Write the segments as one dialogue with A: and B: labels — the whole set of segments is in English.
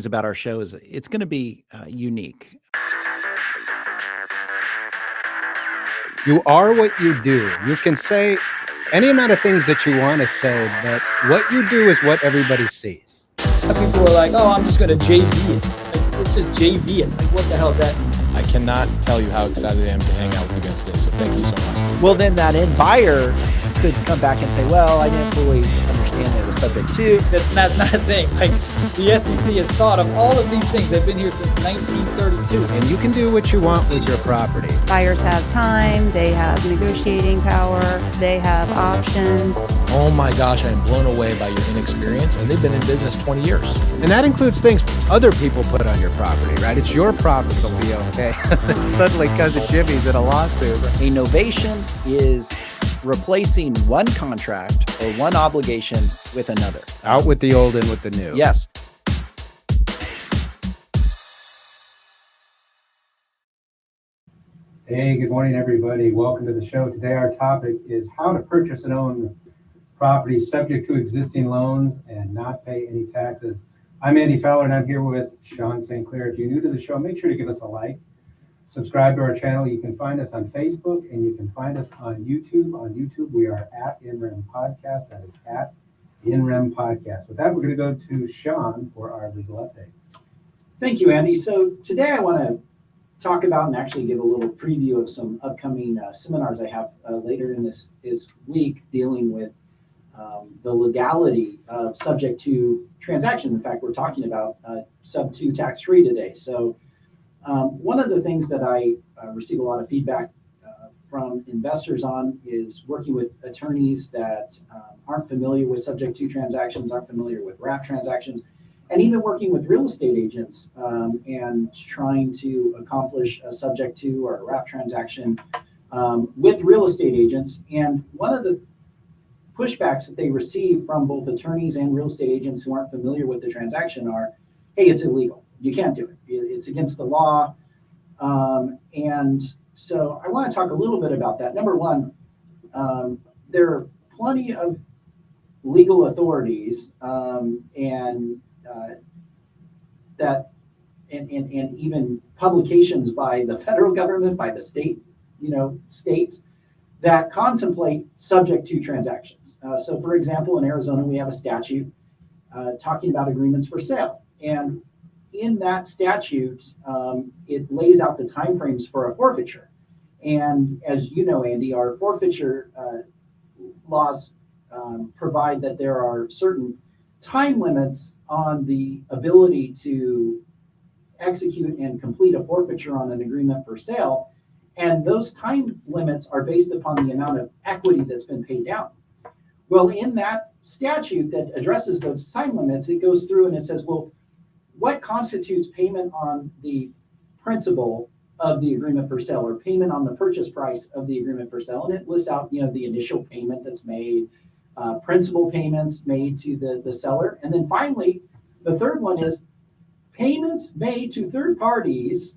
A: about our show is it's going to be unique.
B: You are what you do. You can say any amount of things that you want to say, but what you do is what everybody sees.
C: People are like, oh, I'm just going to JV it. Like, it's just JV it. Like, what the hell is that mean?
D: I cannot tell you how excited I am to hang out with you guys today, so thank you so much.
A: Well, then that end buyer could come back and say, well, I didn't fully understand that it was subject to.
C: That's not a thing. Like, the SEC has thought of all of these things. They've been here since 1932.
B: And you can do what you want with your property.
E: Buyers have time, they have negotiating power, they have options.
D: Oh my gosh, I am blown away by your inexperience, and they've been in business 20 years.
B: And that includes things other people put on your property, right? It's your property that'll be okay. Suddenly, Cousin Jimmy's in a lawsuit.
A: A novation is replacing one contract or one obligation with another.
B: Out with the old, in with the new.
A: Yes.
F: Hey, good morning, everybody. Welcome to the show. Today, our topic is how to purchase and own property subject to existing loans and not pay any taxes. I'm Andy Fowler, and I'm here with Sean St. Clair. If you're new to the show, make sure to give us a like. Subscribe to our channel. You can find us on Facebook, and you can find us on YouTube. On YouTube, we are at INREM Podcast. That is at INREM Podcast. With that, we're going to go to Sean for our legal update.
G: Thank you, Andy. So today I want to talk about and actually give a little preview of some upcoming seminars I have later in this week dealing with the legality of subject to transaction. In fact, we're talking about SubTo tax-free today. So one of the things that I receive a lot of feedback from investors on is working with attorneys that aren't familiar with subject to transactions, aren't familiar with wrap transactions, and even working with real estate agents and trying to accomplish a subject to or a wrap transaction with real estate agents. And one of the pushbacks that they receive from both attorneys and real estate agents who aren't familiar with the transaction are, hey, it's illegal. You can't do it. It's against the law. And so I want to talk a little bit about that. Number one, there are plenty of legal authorities and even publications by the federal government, by the state, states that contemplate subject to transactions. So for example, in Arizona, we have a statute talking about agreements for sale. And in that statute, it lays out the timeframes for a forfeiture. And as you know, Andy, our forfeiture laws provide that there are certain time limits on the ability to execute and complete a forfeiture on an agreement for sale. And those time limits are based upon the amount of equity that's been paid down. Well, in that statute that addresses those time limits, it goes through and it says, well, what constitutes payment on the principal of the agreement for sale or payment on the purchase price of the agreement for sale? And it lists out, the initial payment that's made, principal payments made to the seller. And then finally, the third one is payments made to third parties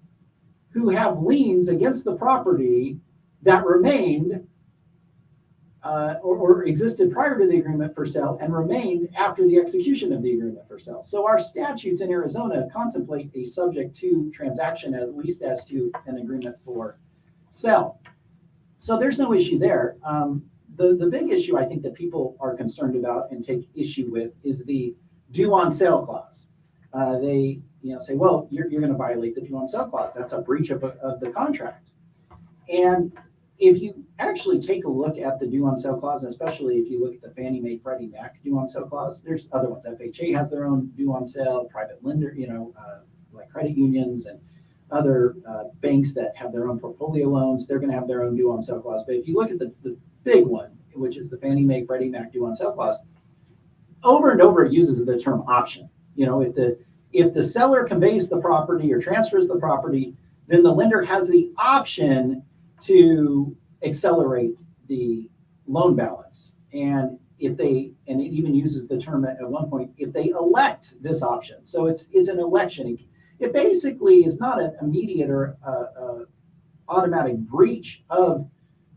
G: who have liens against the property that remained or existed prior to the agreement for sale and remained after the execution of the agreement for sale. So our statutes in Arizona contemplate a subject to transaction, at least as to an agreement for sale. So there's no issue there. The big issue I think that people are concerned about and take issue with is the due on sale clause. They say, well, you're going to violate the due on sale clause. That's a breach of the contract. And if you actually take a look at the due on sale clause, and especially if you look at the Fannie Mae Freddie Mac due on sale clause, there's other ones. FHA has their own due on sale, private lender, like credit unions and other banks that have their own portfolio loans, they're going to have their own due on sale clause. But if you look at the big one, which is the Fannie Mae Freddie Mac due on sale clause, over and over it uses the term option. If the seller conveys the property or transfers the property, then the lender has the option to accelerate the loan balance. And it even uses the term at one point, if they elect this option. So it's an election. It basically is not an immediate or automatic breach of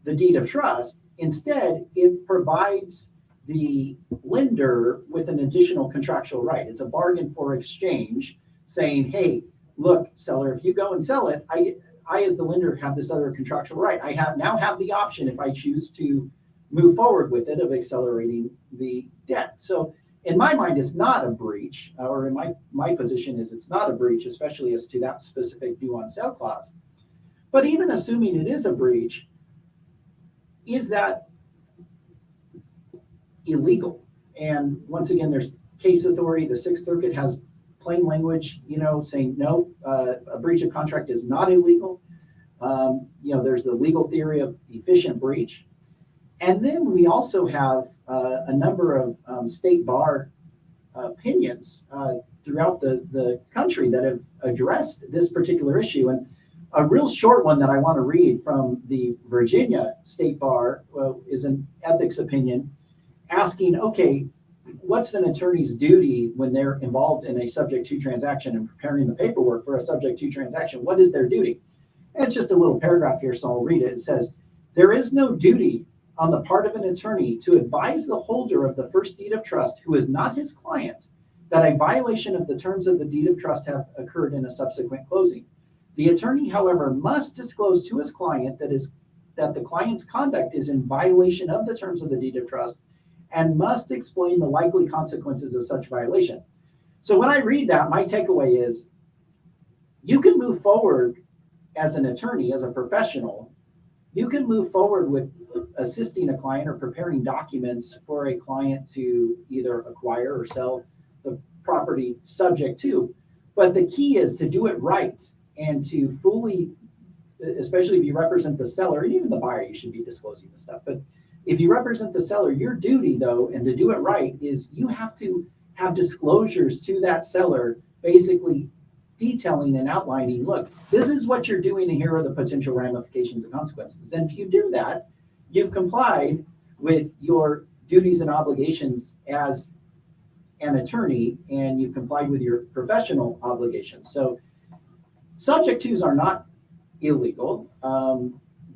G: the deed of trust. Instead, it provides the lender with an additional contractual right. It's a bargain for exchange saying, hey, look, seller, if you go and sell it, I as the lender have this other contractual right. I now have the option, if I choose to move forward with it, of accelerating the debt. So in my mind, it's not a breach, or in my position is it's not a breach, especially as to that specific due on sale clause. But even assuming it is a breach, is that illegal? And once again, there's case authority. The Sixth Circuit has plain language, saying no, a breach of contract is not illegal. There's the legal theory of efficient breach. And then we also have a number of state bar opinions throughout the country that have addressed this particular issue. And a real short one that I want to read from the Virginia State Bar is an ethics opinion asking, okay, what's an attorney's duty when they're involved in a subject to transaction and preparing the paperwork for a subject to transaction? What is their duty? And it's just a little paragraph here, so I'll read it. It says, there is no duty on the part of an attorney to advise the holder of the first deed of trust, who is not his client, that a violation of the terms of the deed of trust have occurred in a subsequent closing. The attorney, however, must disclose to his client that the client's conduct is in violation of the terms of the deed of trust, and must explain the likely consequences of such violation. So when I read that, my takeaway is you can move forward as an attorney, as a professional. You can move forward with assisting a client or preparing documents for a client to either acquire or sell the property subject to. But the key is to do it right and to fully, especially if you represent the seller and even the buyer, you should be disclosing this stuff. But if you represent the seller, your duty, though, and to do it right, is you have to have disclosures to that seller, basically detailing and outlining, look, this is what you're doing, and here are the potential ramifications and consequences. And if you do that, you've complied with your duties and obligations as an attorney, and you've complied with your professional obligations. So subject twos are not illegal.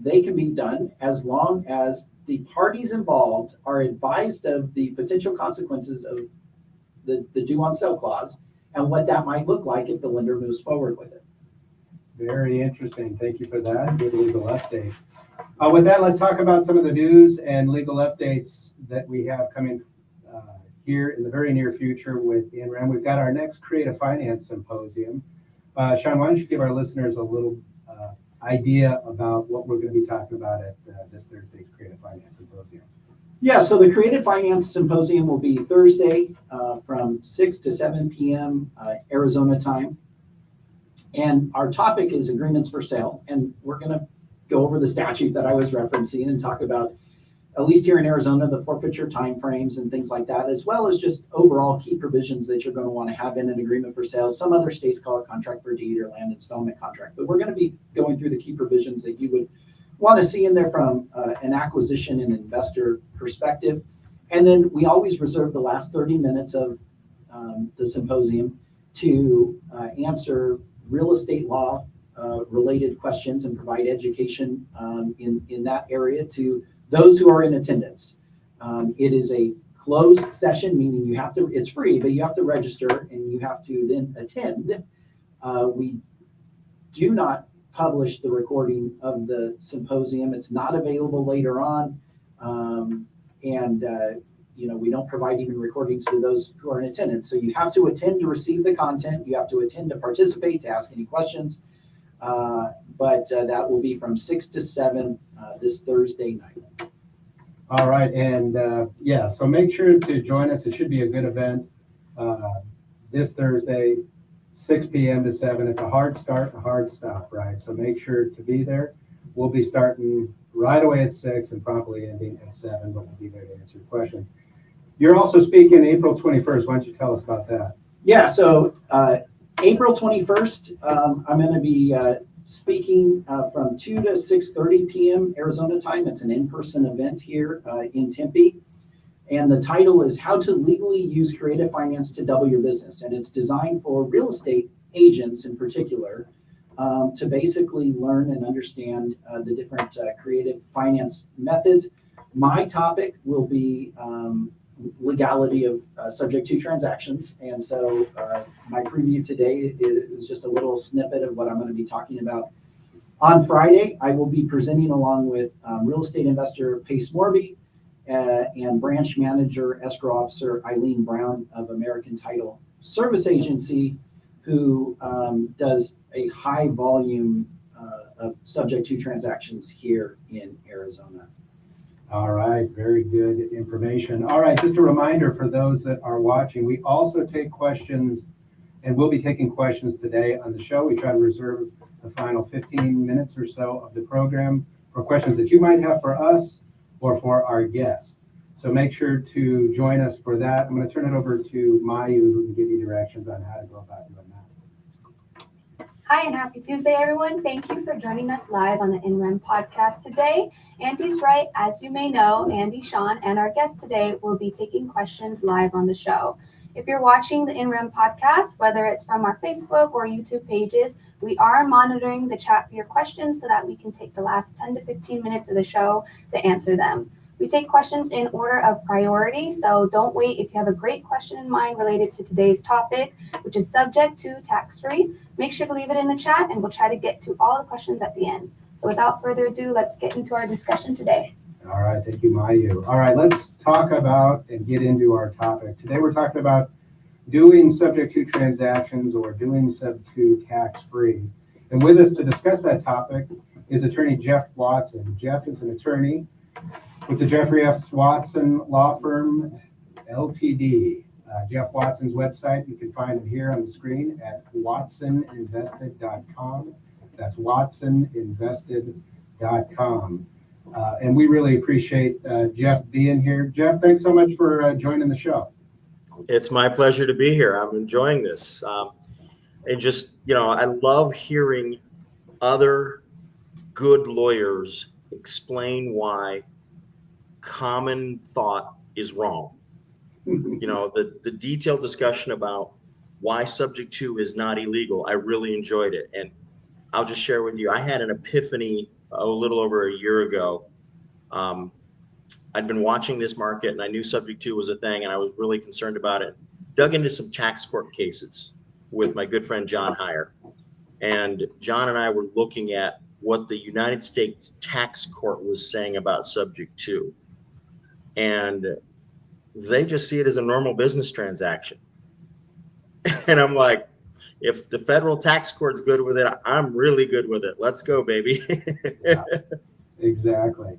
G: They can be done as long as the parties involved are advised of the potential consequences of the due on sale clause and what that might look like if the lender moves forward with it.
F: Very interesting. Thank you for that. Good legal update. With that, let's talk about some of the news and legal updates that we have coming here in the very near future with INRAM. We've got our next Creative Finance Symposium. Sean, why don't you give our listeners a little idea about what we're going to be talking about at this Thursday's Creative Finance Symposium?
G: Yeah, so the Creative Finance Symposium will be Thursday from 6 to 7 p.m. Arizona time. And our topic is agreements for sale. And we're going to go over the statute that I was referencing and talk about, at least here in Arizona, the forfeiture timeframes and things like that, as well as just overall key provisions that you're going to want to have in an agreement for sale. Some other states call it contract for deed or land installment contract. But we're going to be going through the key provisions that you would want to see in there from an acquisition and investor perspective. And then we always reserve the last 30 minutes of the symposium to answer real estate law related questions and provide education in that area to those who are in attendance. It is a closed session, meaning you have to, it's free, but you have to register and you have to then attend. We do not publish the recording of the symposium. It's not available later on. We don't provide even recordings to those who are in attendance. So you have to attend to receive the content. You have to attend to participate, to ask any questions. But that will be from 6 to 7 this Thursday night.
F: All right. And so make sure to join us. It should be a good event this Thursday, 6 p.m. to 7. It's a hard start, a hard stop, right? So make sure to be there. We'll be starting right away at 6 and probably ending at 7, but we'll be there to answer your questions. You're also speaking April 21st. Why don't you tell us about that?
G: Yeah, so April 21st, I'm going to be speaking from 2 to 6:30 p.m. Arizona time. It's an in-person event here in Tempe. And the title is How to Legally Use Creative Finance to Double Your Business. And it's designed for real estate agents in particular to basically learn and understand the different creative finance methods. My topic will be legality of subject to transactions. And so my preview today is just a little snippet of what I'm going to be talking about. On Friday, I will be presenting along with real estate investor Pace Morby and branch manager, escrow officer Eileen Brown of American Title Service Agency, who does a high volume of subject to transactions here in Arizona.
F: All right, very good information. All right, just a reminder for those that are watching, we also take questions, and we'll be taking questions today on the show. We try to reserve the final 15 minutes or so of the program for questions that you might have for us or for our guests. So make sure to join us for that. I'm going to turn it over to Mayu, who can give you directions on how to go about doing that.
H: Hi, and happy Tuesday, everyone. Thank you for joining us live on the INREM podcast today. Andy's right. As you may know, Andy, Sean, and our guest today will be taking questions live on the show. If you're watching the INREM podcast, whether it's from our Facebook or YouTube pages, we are monitoring the chat for your questions so that we can take the last 10 to 15 minutes of the show to answer them. We take questions in order of priority, so don't wait. If you have a great question in mind related to today's topic, which is subject to tax-free, make sure to leave it in the chat and we'll try to get to all the questions at the end. So without further ado, let's get into our discussion today.
F: All right, thank you, Mayu. All right, let's talk about and get into our topic. Today we're talking about doing subject to transactions or doing sub-to tax-free. And with us to discuss that topic is attorney Jeff Watson. Jeff is an attorney with the Jeffrey F. Watson Law Firm, Ltd. Jeff Watson's website, you can find it here on the screen at watsoninvested.com. That's watsoninvested.com. And we really appreciate Jeff being here. Jeff, thanks so much for joining the show.
I: It's my pleasure to be here. I'm enjoying this. And just, I love hearing other good lawyers explain why common thought is wrong. The detailed discussion about why subject to is not illegal, I really enjoyed it. And I'll just share with you, I had an epiphany a little over a year ago. I'd been watching this market and I knew subject to was a thing and I was really concerned about it. Dug into some tax court cases with my good friend John Heyer. And John and I were looking at what the United States tax court was saying about subject to. And they just see it as a normal business transaction. And I'm like, if the federal tax court's good with it, I'm really good with it. Let's go, baby.
F: Yeah, exactly.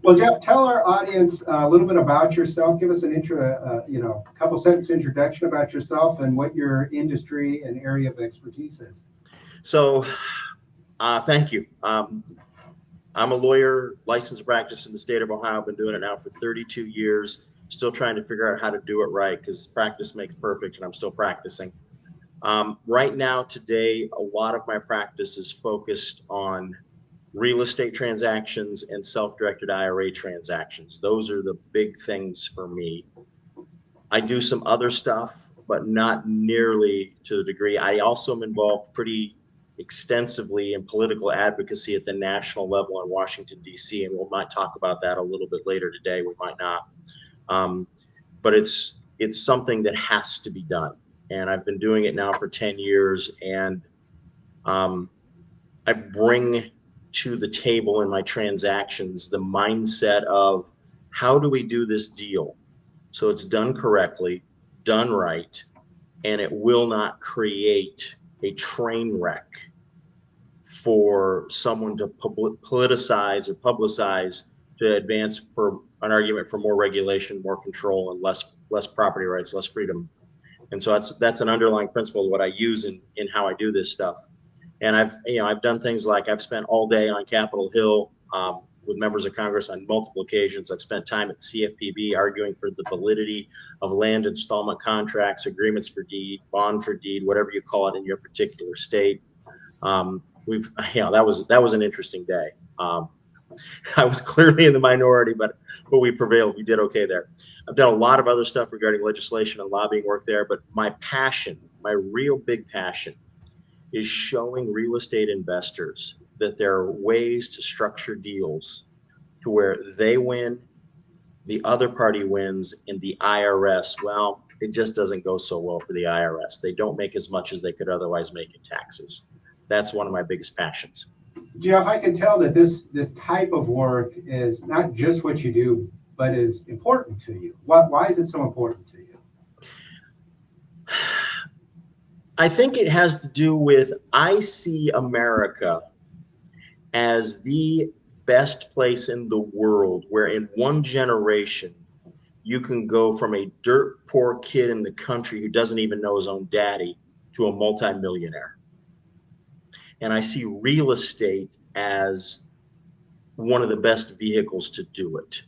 F: Well, Jeff, tell our audience a little bit about yourself. Give us an intro, a couple sentence introduction about yourself and what your industry and area of expertise is.
I: So, thank you. I'm a lawyer, licensed practice in the state of Ohio. I've been doing it now for 32 years. Still trying to figure out how to do it right because practice makes perfect, and I'm still practicing. Right now, today, a lot of my practice is focused on real estate transactions and self-directed IRA transactions. Those are the big things for me. I do some other stuff, but not nearly to the degree. I also am involved pretty extensively in political advocacy at the national level in Washington, D.C., and we might talk about that a little bit later today. We might not. But it's something that has to be done. And I've been doing it now for 10 years. And I bring to the table in my transactions the mindset of how do we do this deal so it's done correctly, done right, and it will not create a train wreck for someone to politicize or publicize to advance for an argument for more regulation, more control, and less property rights, less freedom. And so that's an underlying principle of what I use in how I do this stuff. And I've done things like I've spent all day on Capitol Hill with members of Congress on multiple occasions. I've spent time at CFPB arguing for the validity of land installment contracts, agreements for deed, bond for deed, whatever you call it in your particular state. That was an interesting day. I was clearly in the minority, but we prevailed. We did okay there. I've done a lot of other stuff regarding legislation and lobbying work there, but my passion, my real big passion, is showing real estate investors that there are ways to structure deals to where they win, the other party wins, and the IRS, well, it just doesn't go so well for the IRS. They don't make as much as they could otherwise make in taxes. That's one of my biggest passions.
F: Jeff, I can tell that this type of work is not just what you do, but is important to you. Why is it so important to you?
I: I think it has to do with, I see America as the best place in the world where in one generation you can go from a dirt poor kid in the country who doesn't even know his own daddy to a multimillionaire. And I see real estate as one of the best vehicles to do it.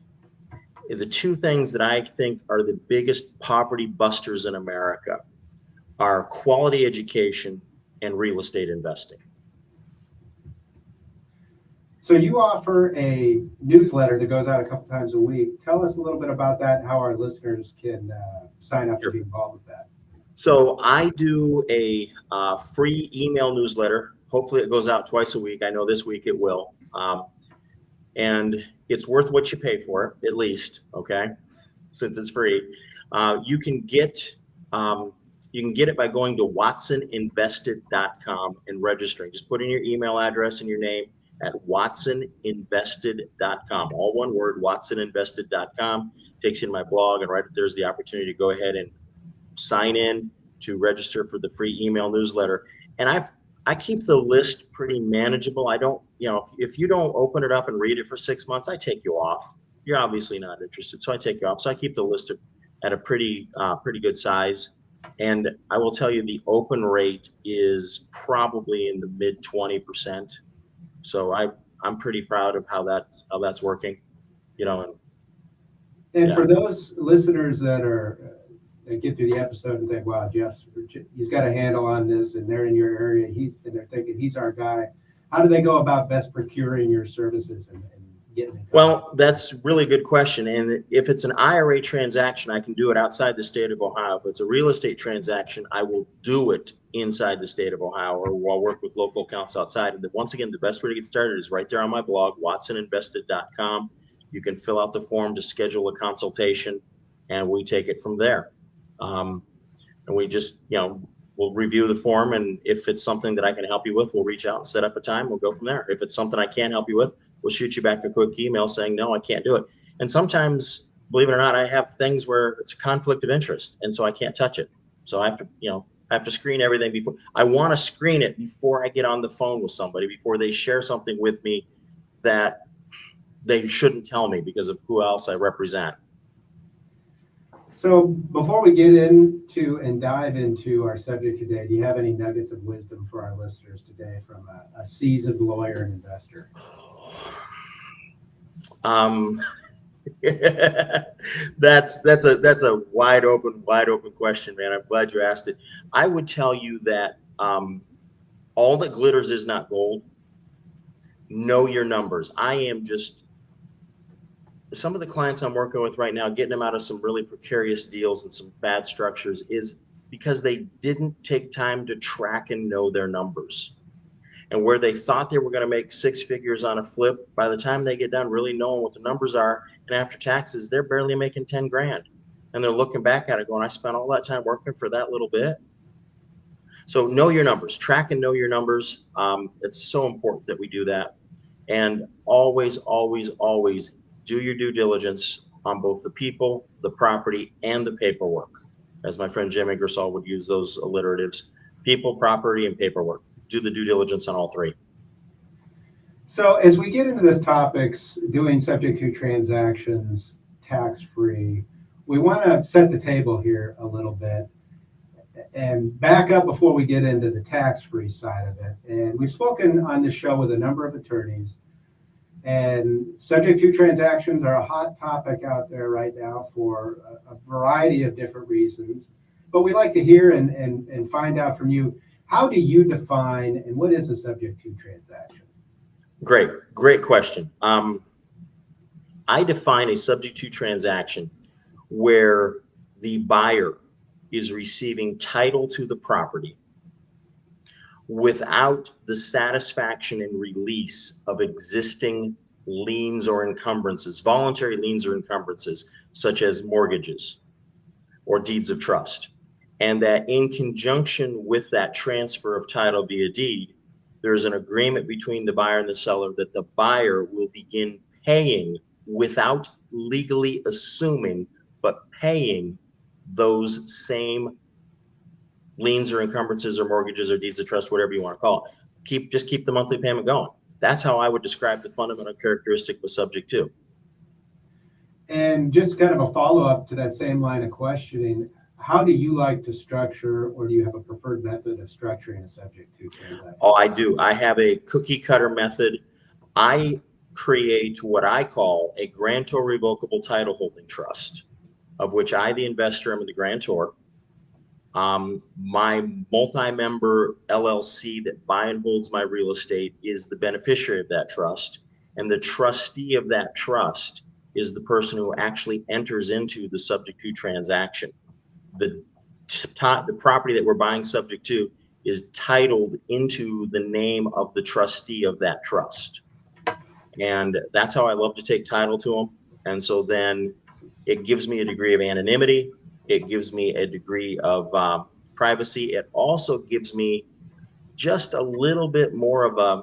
I: The two things that I think are the biggest poverty busters in America are quality education and real estate investing.
F: So you offer a newsletter that goes out a couple times a week. Tell us a little bit about that and how our listeners can sign up to be involved with that.
I: So I do a free email newsletter. Hopefully it goes out twice a week. I know this week it will. And it's worth what you pay for it, at least, okay, since it's free. You can get it by going to watsoninvested.com and registering. Just put in your email address and your name at watsoninvested.com. All one word, watsoninvested.com. Takes you to my blog, and right there's the opportunity to go ahead and sign in to register for the free email newsletter. And I keep the list pretty manageable. I don't, if you don't open it up and read it for 6 months, I take you off. You're obviously not interested, so I take you off. So I keep the list at a pretty good size. And I will tell you the open rate is probably in the mid 20%. So I'm pretty proud of how that's working, And
F: yeah. For those listeners that get through the episode and think, wow, he's got a handle on this, and they're in your area, and they're thinking he's our guy. How do they go about best procuring your services and getting it?
I: Well, that's a really good question. And if it's an IRA transaction, I can do it outside the state of Ohio. If it's a real estate transaction, I will do it inside the state of Ohio, or I'll work with local accounts outside. And once again, the best way to get started is right there on my blog, watsoninvested.com. You can fill out the form to schedule a consultation, and we take it from there. And we just, we'll review the form, and if it's something that I can help you with, we'll reach out and set up a time. We'll go from there. If it's something I can't help you with, we'll shoot you back a quick email saying, no, I can't do it. And sometimes, believe it or not, I have things where it's a conflict of interest, and so I can't touch it. So I have to screen everything before. I want to screen it before I get on the phone with somebody, before they share something with me that they shouldn't tell me because of who else I represent.
F: So before we get into and dive into our subject today, do you have any nuggets of wisdom for our listeners today from a seasoned lawyer and investor?
I: That's a wide open question, man. I'm glad you asked it. I would tell you that all that glitters is not gold. Know your numbers. Some of the clients I'm working with right now, getting them out of some really precarious deals and some bad structures is because they didn't take time to track and know their numbers. And where they thought they were going to make 6 figures on a flip, by the time they get done really knowing what the numbers are, and after taxes, they're barely making 10 grand. And they're looking back at it going, I spent all that time working for that little bit. So know your numbers, track and know your numbers. It's so important that we do that. And always, always, always do your due diligence on both the people, the property, and the paperwork. As my friend Jim Ingersoll would use those alliteratives: people, property, and paperwork. Do the due diligence on all 3.
F: So as we get into this topics, doing subject to transactions, tax-free, we want to set the table here a little bit and back up before we get into the tax-free side of it. And we've spoken on this show with a number of attorneys, and subject to transactions are a hot topic out there right now for a variety of different reasons. But we'd like to hear and find out from you, how do you define and what is a subject to transaction?
I: Great question. I define a subject to transaction where the buyer is receiving title to the property without the satisfaction and release of existing liens or encumbrances, voluntary liens or encumbrances, such as mortgages or deeds of trust. And that in conjunction with that transfer of title via deed, there's an agreement between the buyer and the seller that the buyer will begin paying without legally assuming, but paying those same liens or encumbrances or mortgages or deeds of trust, whatever you want to call it. Just keep the monthly payment going. That's how I would describe the fundamental characteristic of a subject to.
F: And just kind of a follow-up to that same line of questioning, how do you like to structure, or do you have a preferred method of structuring a subject to transaction?
I: Oh, I do. I have a cookie cutter method. I create what I call a grantor revocable title holding trust, of which I, the investor, am the grantor. My multi-member LLC that buy and holds my real estate is the beneficiary of that trust. And the trustee of that trust is the person who actually enters into the subject to transaction. The property that we're buying subject to is titled into the name of the trustee of that trust. And that's how I love to take title to them. And so then it gives me a degree of anonymity. It gives me a degree of privacy. It also gives me just a little bit more of a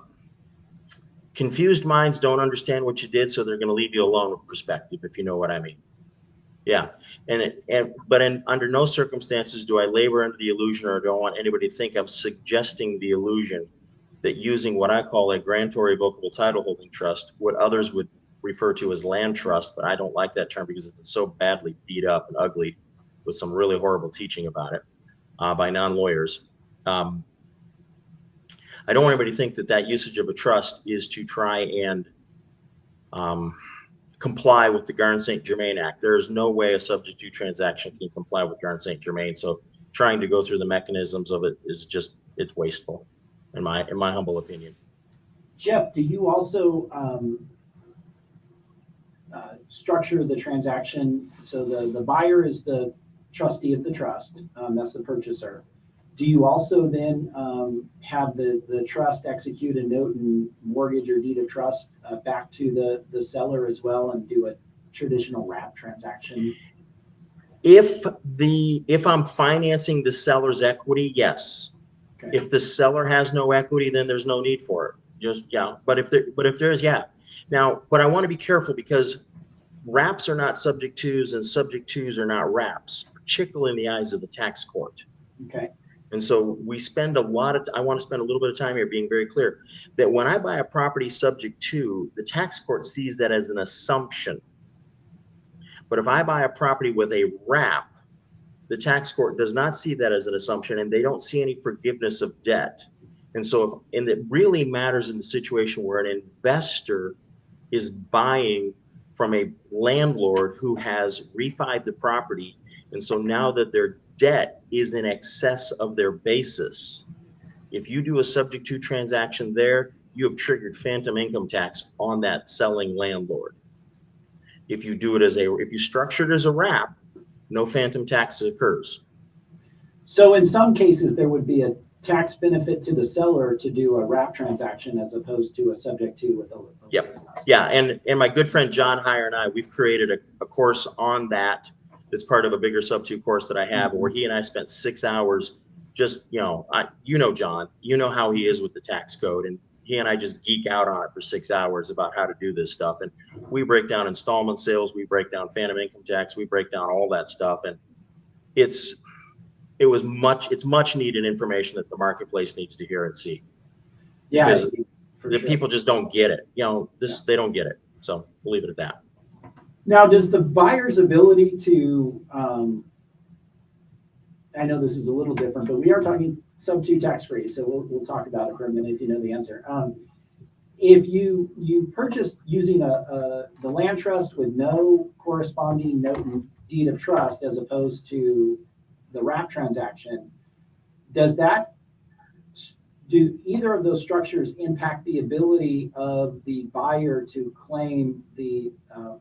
I: confused minds don't understand what you did, so they're going to leave you alone with perspective, if you know what I mean. Yeah. But under no circumstances do I labor under the illusion, or do I want anybody to think I'm suggesting the illusion that using what I call a grantor revocable title holding trust, what others would refer to as land trust, but I don't like that term because it's so badly beat up and ugly with some really horrible teaching about it by non-lawyers. I don't want anybody to think that that usage of a trust is to try and comply with the Garn-St. Germain Act. There is no way a subject to transaction can comply with Garn-St. Germain. So trying to go through the mechanisms of it is just, it's wasteful, in my humble opinion.
G: Jeff, do you also structure the transaction so the buyer is the trustee of the trust, that's the purchaser? Do you also then have the trust execute a note and mortgage or deed of trust back to the seller as well, and do a traditional wrap transaction?
I: If I'm financing the seller's equity, yes.
G: Okay.
I: If the seller has no equity, then there's no need for it. Just, yeah. But if there is, yeah. Now, but I want to be careful, because wraps are not subject twos and subject twos are not wraps, particularly in the eyes of the tax court.
G: Okay.
I: And so we spend I want to spend a little bit of time here being very clear that when I buy a property subject to, the tax court sees that as an assumption. But if I buy a property with a wrap, the tax court does not see that as an assumption, and they don't see any forgiveness of debt. And so and it really matters in the situation where an investor is buying from a landlord who has refied the property. And so now that their debt is in excess of their basis, if you do a subject to transaction there, you have triggered phantom income tax on that selling landlord. If you do it if you structure it as a wrap, no phantom tax occurs.
G: So in some cases, there would be a tax benefit to the seller to do a wrap transaction as opposed to a subject to with a
I: Yep. Yeah. And my good friend John Heyer and I, we've created a course on that. That's part of a bigger SubTo course that I have, where he and I spent 6 hours just, John, you know how he is with the tax code, and he and I just geek out on it for 6 hours about how to do this stuff. And we break down installment sales, we break down phantom income tax, we break down all that stuff. And it's much needed information that the marketplace needs to hear and see.
G: Yeah,
I: because
G: sure.
I: People just don't get it. They don't get it. So we'll leave it at that.
G: Now, does the buyer's ability to, I know this is a little different, but we are talking SubTo tax-free, so we'll talk about it for a minute if you know the answer. If you purchase using the land trust with no corresponding note and deed of trust as opposed to the wrap transaction, do either of those structures impact the ability of the buyer to claim the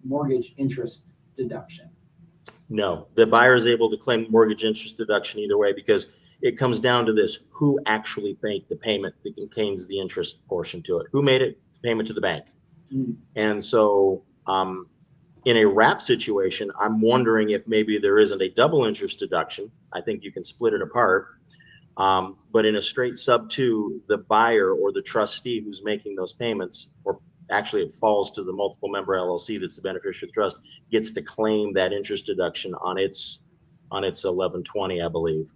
G: mortgage interest deduction?
I: No, the buyer is able to claim mortgage interest deduction either way, because it comes down to this: who actually made the payment that contains the interest portion to it? Who made it? The payment to the bank. And so in a wrap situation, I'm wondering if maybe there isn't a double interest deduction. I think you can split it apart. But in a straight SubTo, the buyer or the trustee who's making those payments, or actually it falls to the multiple member LLC that's the beneficiary of the trust, gets to claim that interest deduction on its 1120, I believe.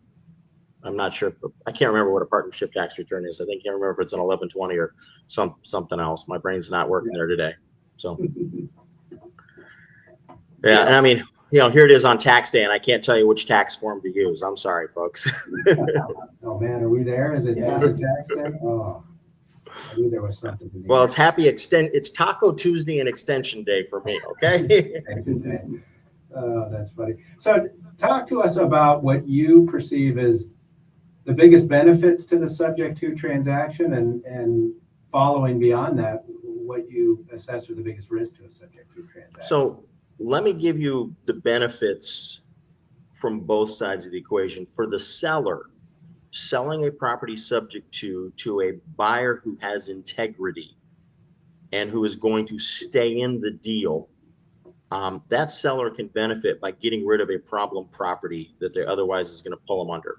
I: I'm not sure. I can't remember what a partnership tax return is. I think I can't remember if it's an 1120 or something else. My brain's not working there today. So yeah, and I mean, here it is on tax day, and I can't tell you which tax form to use. I'm sorry, folks.
F: Oh man, are we there? Is it tax day? Oh, I knew there was something to do.
I: Well, it's Taco Tuesday and Extension Day for me. Okay.
F: Oh, that's funny. So talk to us about what you perceive as the biggest benefits to the subject-to transaction, and following beyond that, what you assess are the biggest risks to a subject-to transaction.
I: So let me give you the benefits from both sides of the equation. For the seller, selling a property subject to a buyer who has integrity and who is going to stay in the deal, that seller can benefit by getting rid of a problem property that they otherwise is going to pull them under.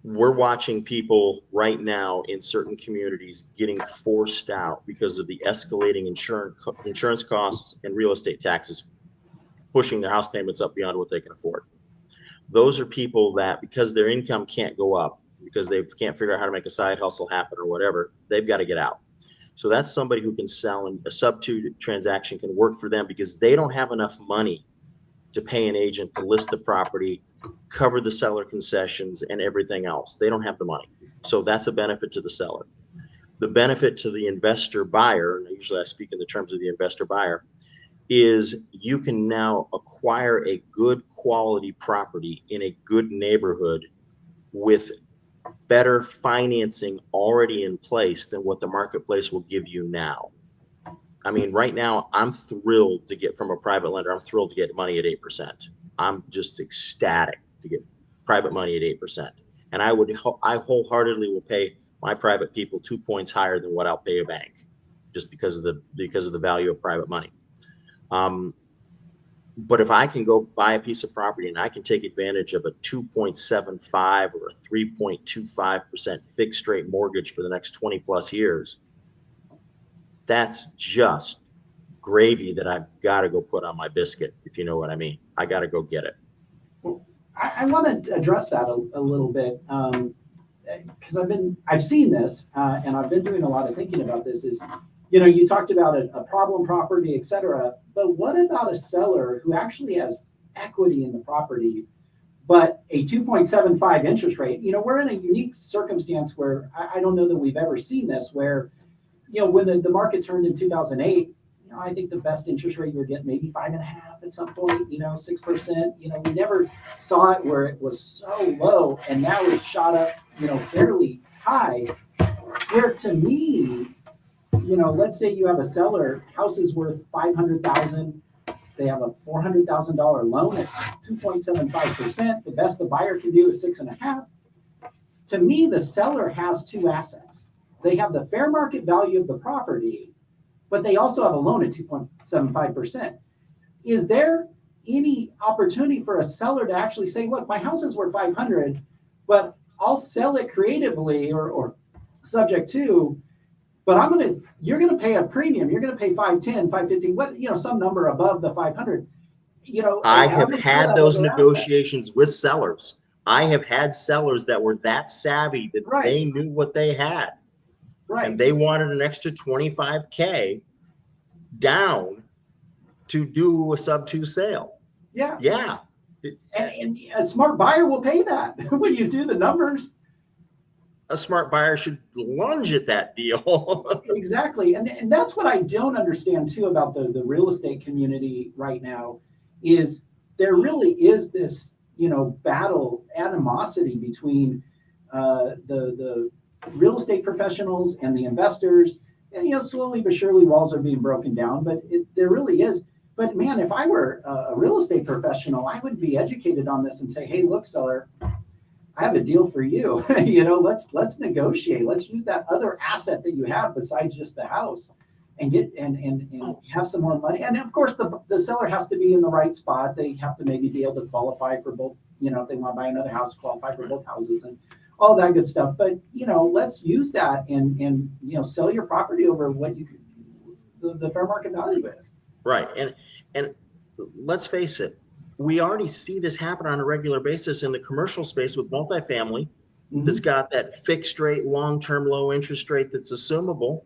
I: We're watching people right now in certain communities getting forced out because of the escalating insurance costs and real estate taxes, pushing their house payments up beyond what they can afford. Those are people that, because their income can't go up, because they can't figure out how to make a side hustle happen or whatever, they've got to get out. So that's somebody who can sell, and a SubTo transaction can work for them because they don't have enough money to pay an agent to list the property, cover the seller concessions and everything else. They don't have the money. So that's a benefit to the seller. The benefit to the investor buyer, and usually I speak in the terms of the investor buyer, is you can now acquire a good quality property in a good neighborhood with better financing already in place than what the marketplace will give you now. I mean, right now, I'm thrilled to get from a private lender. I'm thrilled to get money at 8%. I'm just ecstatic to get private money at 8%. And I wholeheartedly will pay my private people 2 points higher than what I'll pay a bank, just because of the value of private money. But if I can go buy a piece of property and I can take advantage of a 2.75 or a 3.25% fixed rate mortgage for the next 20 plus years, that's just gravy that I've got to go put on my biscuit, if you know what I mean. I got to go get it.
G: Well, I want to address that a little bit, because I've seen this, and I've been doing a lot of thinking about this. Is, you talked about a problem property, et cetera, but what about a seller who actually has equity in the property, but a 2.75 interest rate? We're in a unique circumstance where I don't know that we've ever seen this, where, when the market turned in 2008, I think the best interest rate you were getting maybe 5.5 at some point, 6%. We never saw it where it was so low, and now it's shot up, fairly high. Where to me, let's say you have a seller, house is worth $500,000. They have a $400,000 loan at 2.75%. The best the buyer can do is 6.5. To me, the seller has two assets. They have the fair market value of the property, but they also have a loan at 2.75%. Is there any opportunity for a seller to actually say, look, my house is worth 500, but I'll sell it creatively or subject to, but you're going to pay a premium. You're going to pay 510, 515, some number above the 500.
I: I have had those negotiations with sellers. I have had sellers that were that savvy that they knew what they had. Right. And they wanted an extra $25K down to do a SubTo sale.
G: Yeah.
I: Yeah.
G: And a smart buyer will pay that when you do the numbers.
I: A smart buyer should lunge at that deal.
G: Exactly. And that's what I don't understand too about the real estate community right now, is there really is this, battle, animosity between the real estate professionals and the investors. And, slowly but surely walls are being broken down, but there really is. But man, if I were a real estate professional, I would be educated on this and say, hey, look, seller, I have a deal for you. You know, let's negotiate. Let's use that other asset that you have besides just the house and get and have some more money. And of course the seller has to be in the right spot. They have to maybe be able to qualify for both, you know, if they want to buy another house, qualify for both houses and all that good stuff. But, you know, let's use that and you know, sell your property over what you could, the fair market value is.
I: Right. And let's face it, we already see this happen on a regular basis in the commercial space with multifamily. That's got that fixed rate, long-term low interest rate that's assumable.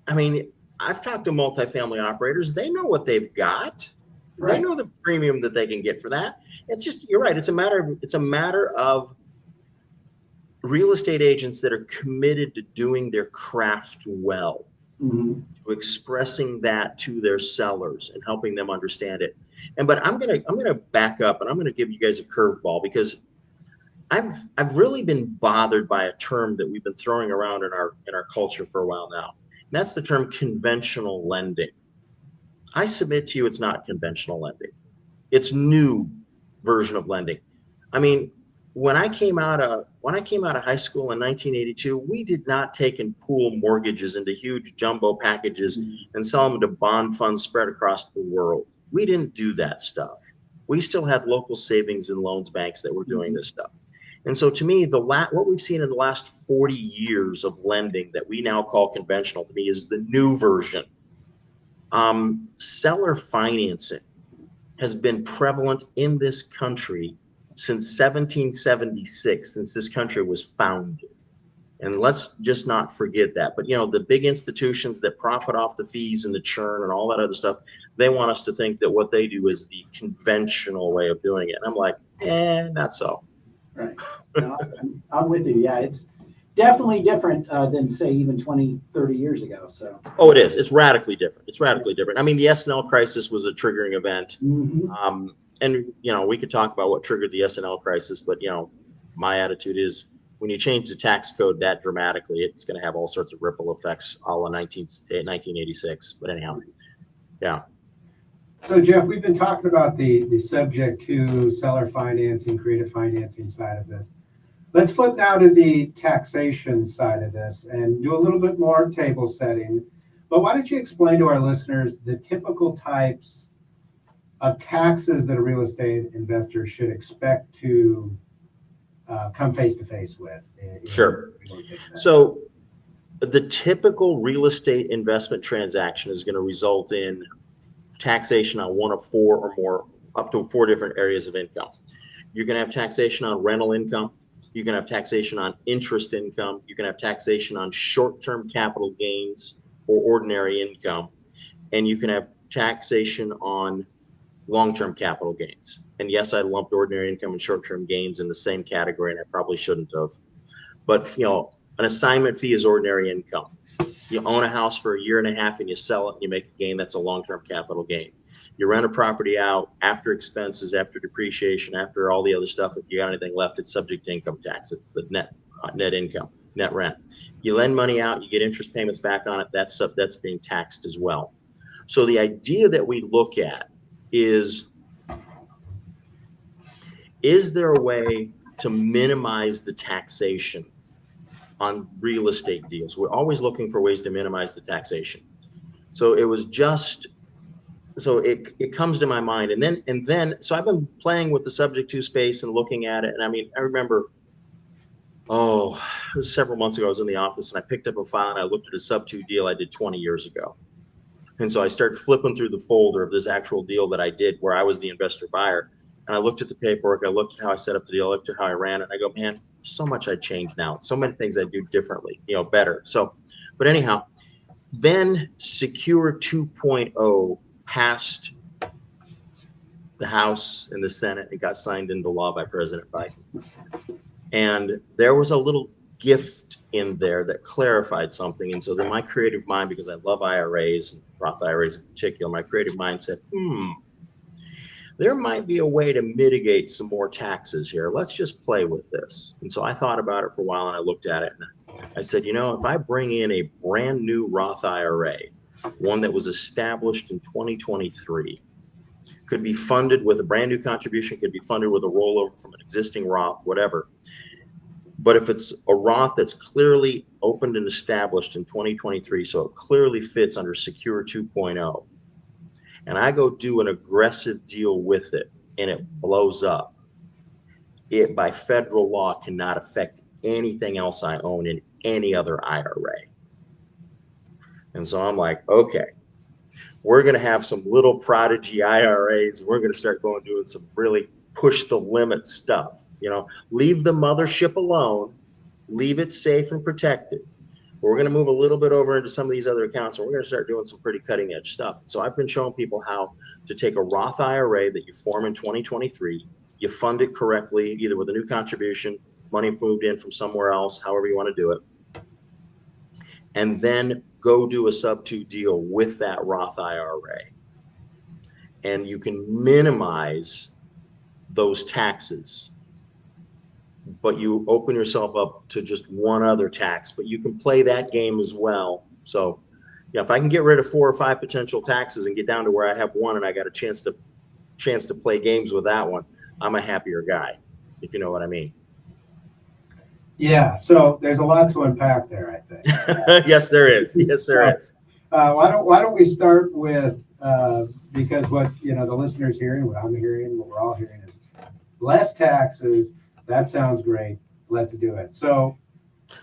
I: I mean, I've talked to multifamily operators. They know what they've got. Right. They know the premium that they can get for that. It's just, you're right. It's a matter of real estate agents that are committed to doing their craft well, to expressing that to their sellers and helping them understand it. But I'm gonna back up and I'm gonna give you guys a curveball, because I've really been bothered by a term that we've been throwing around in our culture for a while now. And that's the term conventional lending. I submit to you, it's not conventional lending. It's new version of lending. I mean, when I came out of high school in 1982, we did not take and pool mortgages into huge jumbo packages and sell them to bond funds spread across the world. We didn't do that stuff. We still had local savings and loans banks that were doing this stuff. And so to me, what we've seen in the last 40 years of lending that we now call conventional, to me, is the new version. Seller financing has been prevalent in this country since 1776, since this country was founded. And let's just not forget that. But, you know, the big institutions that profit off the fees and the churn and all that other stuff, they want us to think that what they do is the conventional way of doing it. And I'm like, not so.
G: Right. No, I'm with you. Yeah, it's definitely different than, say, even 20, 30 years ago. So.
I: Oh, it is. It's radically different. It's radically different. I mean, the S&L crisis was a triggering event. And, you know, we could talk about what triggered the S&L crisis, but, you know, my attitude is when you change the tax code that dramatically, it's going to have all sorts of ripple effects a la 1986. But anyhow, yeah.
F: So, Jeff, we've been talking about the subject to seller financing, creative financing side of this. Let's flip now to the taxation side of this and do a little bit more table setting. But why don't you explain to our listeners the typical types of taxes that a real estate investor should expect to come face to face with?
I: Sure. So the typical real estate investment transaction is going to result in taxation on one of four or more, up to four different areas of income. You're going to have taxation on rental income. You can have taxation on interest income. You can have taxation on short-term capital gains or ordinary income. And you can have taxation on long-term capital gains. And yes, I lumped ordinary income and short-term gains in the same category, and I probably shouldn't have. But, you know, an assignment fee is ordinary income. You own a house for a year and a half and you sell it and you make a gain, that's a long-term capital gain. You rent a property out after expenses, after depreciation, after all the other stuff. If you got anything left, it's subject to income tax. It's the net income, net rent. You lend money out, you get interest payments back on it. That's being taxed as well. So the idea that we look at is there a way to minimize the taxation on real estate deals? We're always looking for ways to minimize the taxation. So it was just, so it comes to my mind. And then, so I've been playing with the subject to space and looking at it. And I mean, I remember, it was several months ago, I was in the office and I picked up a file and I looked at a SubTo deal I did 20 years ago. And so I started flipping through the folder of this actual deal that I did where I was the investor buyer. And I looked at the paperwork, I looked at how I set up the deal, I looked at how I ran it. And I go, man, so much I'd change now. So many things I'd do differently, better. So, but anyhow, then Secure 2.0 passed the House and the Senate. It got signed into law by President Biden. And there was a little gift in there that clarified something. And so then my creative mind, because I love IRAs and Roth IRAs in particular, my creative mind said, there might be a way to mitigate some more taxes here. Let's just play with this. And so I thought about it for a while and I looked at it and I said, if I bring in a brand new Roth IRA, one that was established in 2023, Could be funded with a brand new contribution, could be funded with a rollover from an existing Roth, whatever. But if it's a Roth that's clearly opened and established in 2023, so it clearly fits under Secure 2.0, and I go do an aggressive deal with it and it blows up, it by federal law cannot affect anything else I own in any other IRA. And so I'm like, okay, we're going to have some little prodigy IRAs. We're going to start doing some really push the limit stuff. You know, leave the mothership alone, leave it safe and protected. We're going to move a little bit over into some of these other accounts, and we're going to start doing some pretty cutting edge stuff. So I've been showing people how to take a Roth IRA that you form in 2023, you fund it correctly, either with a new contribution, money moved in from somewhere else, however you want to do it, and then go do a SubTo deal with that Roth IRA. And you can minimize those taxes, but you open yourself up to just one other tax, but you can play that game as well. So, yeah, if I can get rid of 4 or 5 potential taxes and get down to where I have one and I got a chance to play games with that one, I'm a happier guy, if you know what I mean.
F: Yeah, so there's a lot to unpack there, I think.
I: Yes, there is. Yes, there is.
F: Why don't we start with, because what, you know, the listeners hearing, what I'm hearing, what we're all hearing is less taxes. That sounds great. Let's do it. So,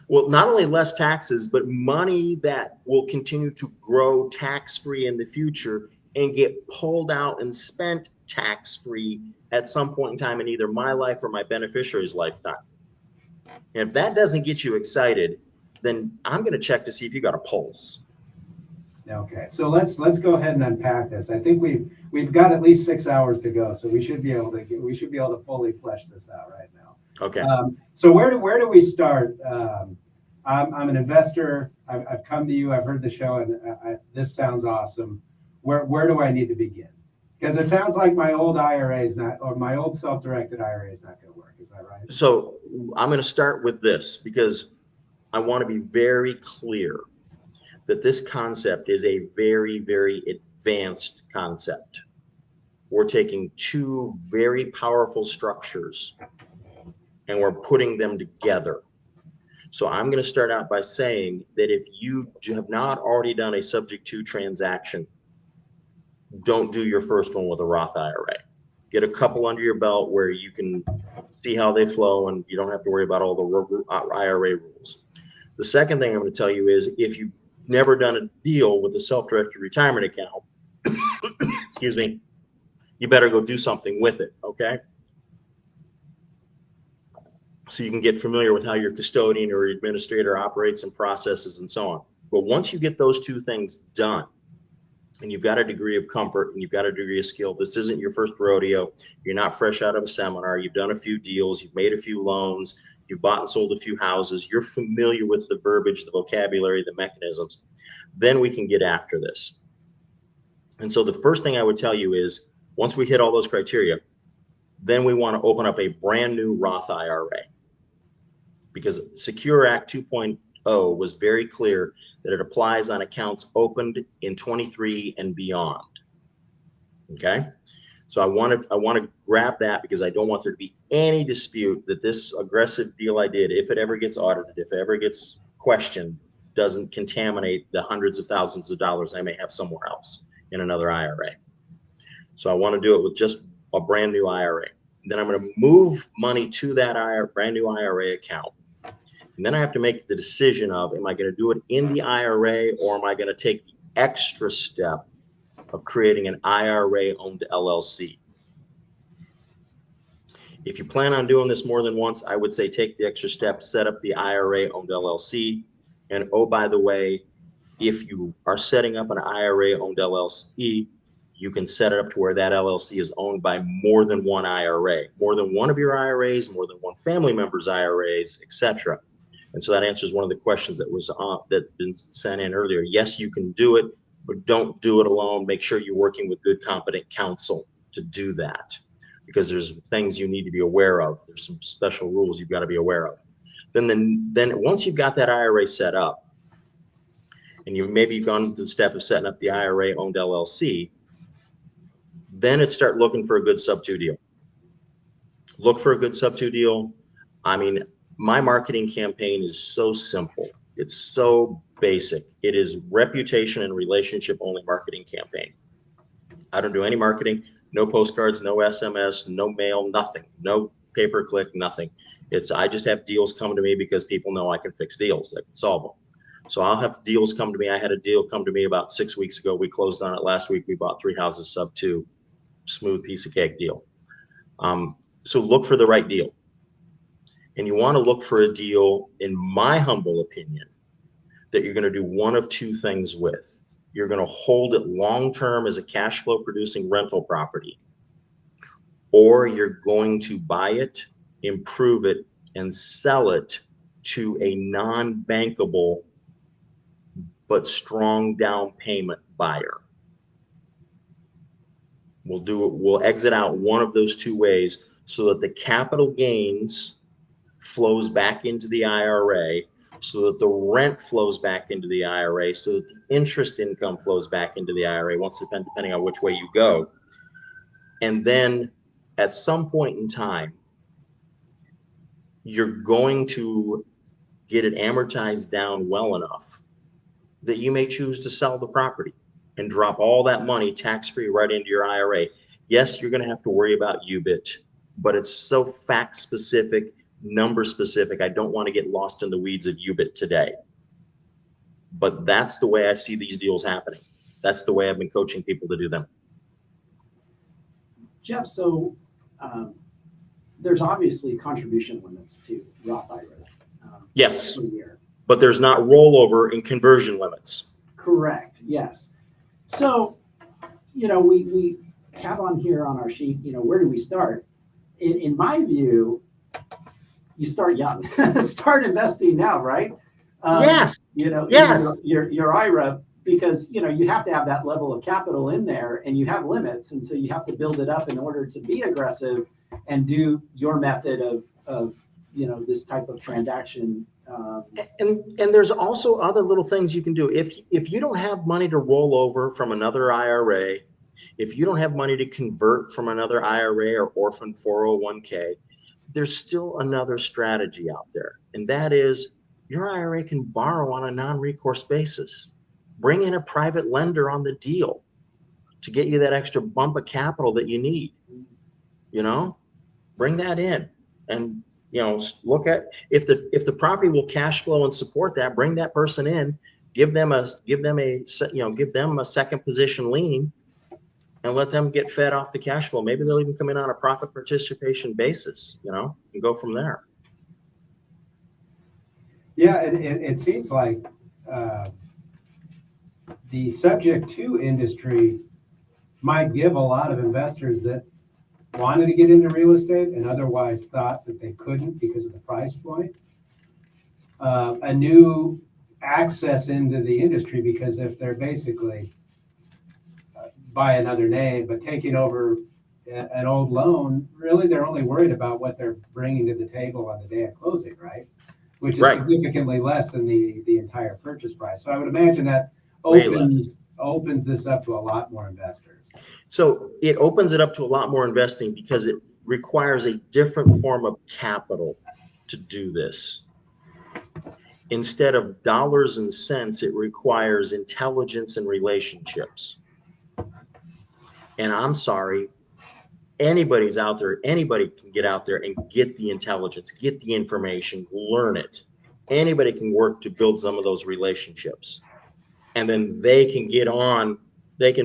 I: well, not only less taxes, but money that will continue to grow tax-free in the future and get pulled out and spent tax-free at some point in time in either my life or my beneficiary's lifetime. And if that doesn't get you excited, then I'm going to check to see if you got a pulse.
F: okay, so let's go ahead and unpack this. I think we've got at least 6 hours to go, so we should be able to fully flesh this out right now.
I: Okay.
F: So where do we start? I'm an investor. I've come to you. I've heard the show, and this sounds awesome. Where do I need to begin? Because it sounds like my old IRA is not, or my old self-directed IRA is not going to work. Is that right?
I: So I'm going to start with this because I want to be very clear that this concept is a very, very advanced concept. We're taking 2 very powerful structures and we're putting them together. So I'm going to start out by saying that if you have not already done a subject to transaction, don't do your first one with a Roth IRA. Get a couple under your belt where you can see how they flow and you don't have to worry about all the IRA rules. The second thing I'm going to tell you is if you've never done a deal with a self-directed retirement account, excuse me, you better go do something with it, okay? So you can get familiar with how your custodian or administrator operates and processes and so on. But once you get those 2 things done, and you've got a degree of comfort and you've got a degree of skill, this isn't your first rodeo, you're not fresh out of a seminar, you've done a few deals, you've made a few loans, you've bought and sold a few houses, you're familiar with the verbiage, the vocabulary, the mechanisms, then we can get after this. And so the first thing I would tell you is, once we hit all those criteria, then we want to open up a brand new Roth IRA. Because Secure Act 2.0 was very clear that it applies on accounts opened in 23 and beyond. Okay, so I want to grab that because I don't want there to be any dispute that this aggressive deal I did, if it ever gets audited, if it ever gets questioned, doesn't contaminate the hundreds of thousands of dollars I may have somewhere else in another IRA. So I want to do it with just a brand new IRA. Then I'm going to move money to that brand new IRA account. And then I have to make the decision of, am I going to do it in the IRA or am I going to take the extra step of creating an IRA owned LLC? If you plan on doing this more than once, I would say take the extra step, set up the IRA owned LLC. And oh, by the way, if you are setting up an IRA owned LLC, you can set it up to where that LLC is owned by more than one IRA, more than one of your IRAs, more than one family member's IRAs, etc. And so that answers one of the questions that was that been sent in earlier. Yes, you can do it, but don't do it alone. Make sure you're working with good, competent counsel to do that, because there's things you need to be aware of. There's some special rules you've got to be aware of. Then once you've got that IRA set up, and you've maybe gone to the step of setting up the IRA owned LLC, Then it's start looking for a good SubTo deal. Look for a good SubTo deal. I mean, my marketing campaign is so simple. It's so basic. It is reputation and relationship only marketing campaign. I don't do any marketing, no postcards, no SMS, no mail, nothing, no pay-per-click, nothing. I just have deals come to me because people know I can fix deals, I can solve them. So I'll have deals come to me. I had a deal come to me about 6 weeks ago. We closed on it last week. We bought 3 houses SubTo, smooth piece of cake deal. So look for the right deal. And you want to look for a deal, in my humble opinion, that you're going to do one of two things with. You're going to hold it long-term as a cash flow producing rental property, or you're going to buy it, improve it, and sell it to a non-bankable but strong down payment buyer. We'll exit out one of those two ways so that the capital gains flows back into the IRA, so that the rent flows back into the IRA, so that the interest income flows back into the IRA, depending on which way you go. And then at some point in time, you're going to get it amortized down well enough that you may choose to sell the property and drop all that money tax-free right into your IRA. Yes, you're going to have to worry about UBIT, but it's so fact-specific, number-specific. I don't want to get lost in the weeds of UBIT today. But that's the way I see these deals happening. That's the way I've been coaching people to do them.
G: Jeff, so there's obviously contribution limits to Roth IRAs.
I: Yes,
G: per year.
I: but there's not rollover in conversion limits.
G: Correct, yes. So, we have on here on our sheet, where do we start? In my view, you start young. Start investing now, right?
I: Yes.
G: Yes. Your IRA, because you have to have that level of capital in there, and you have limits, and so you have to build it up in order to be aggressive and do your method of this type of transaction.
I: And there's also other little things you can do. If you don't have money to roll over from another IRA, if you don't have money to convert from another IRA or orphan 401k, there's still another strategy out there. And that is your IRA can borrow on a non-recourse basis. Bring in a private lender on the deal to get you that extra bump of capital that you need. Bring that in, and look at if the property will cash flow and support that. Bring that person in, give them a second position lien, and let them get fed off the cash flow. Maybe they'll even come in on a profit participation basis, and go from there.
F: Yeah, it seems like the subject to industry might give a lot of investors that wanted to get into real estate and otherwise thought that they couldn't because of the price point, a new access into the industry, because if they're basically by another name but taking over an old loan, really they're only worried about what they're bringing to the table on the day of closing, right? Which is significantly less than the entire purchase price. So I would imagine that opens this up to a lot more investors.
I: So it opens it up to a lot more investing because it requires a different form of capital to do this. Instead of dollars and cents, it requires intelligence and relationships. And I'm sorry, anybody's out there, anybody can get out there and get the intelligence, get the information, learn it. Anybody can work to build some of those relationships. And then they can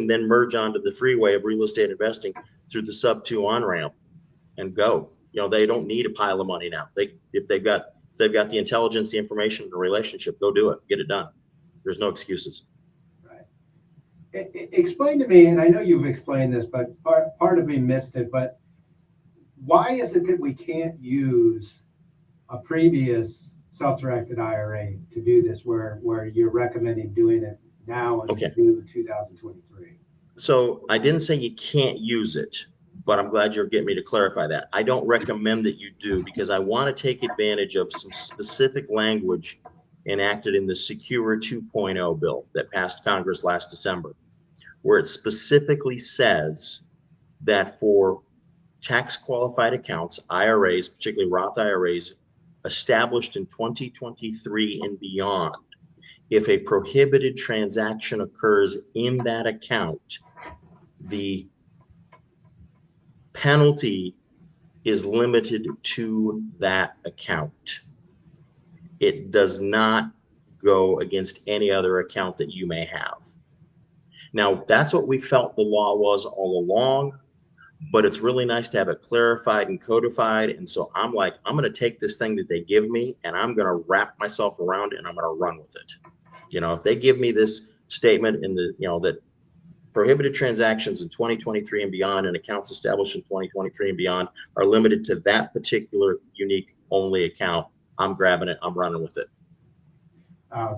I: then merge onto the freeway of real estate investing through the SubTo on-ramp and go. They don't need a pile of money now. If they've got the intelligence, the information, the relationship, go do it, get it done. There's no excuses.
F: Right. Explain to me, and I know you've explained this, but part of me missed it, but why is it that we can't use a previous self-directed IRA to do this, where you're recommending doing it now and do 2023?
I: So I didn't say you can't use it, but I'm glad you're getting me to clarify that. I don't recommend that you do, because I want to take advantage of some specific language enacted in the Secure 2.0 bill that passed Congress last December, where it specifically says that for tax qualified accounts, IRAs, particularly Roth IRAs, established in 2023 and beyond, if a prohibited transaction occurs in that account, the penalty is limited to that account. It does not go against any other account that you may have. Now, that's what we felt the law was all along, but it's really nice to have it clarified and codified. And so I'm like, I'm going to take this thing that they give me and I'm going to wrap myself around it and I'm going to run with it. You know, if they give me this statement in the, you know, that prohibited transactions in 2023 and beyond and accounts established in 2023 and beyond are limited to that particular unique only account, I'm grabbing it, I'm running with it.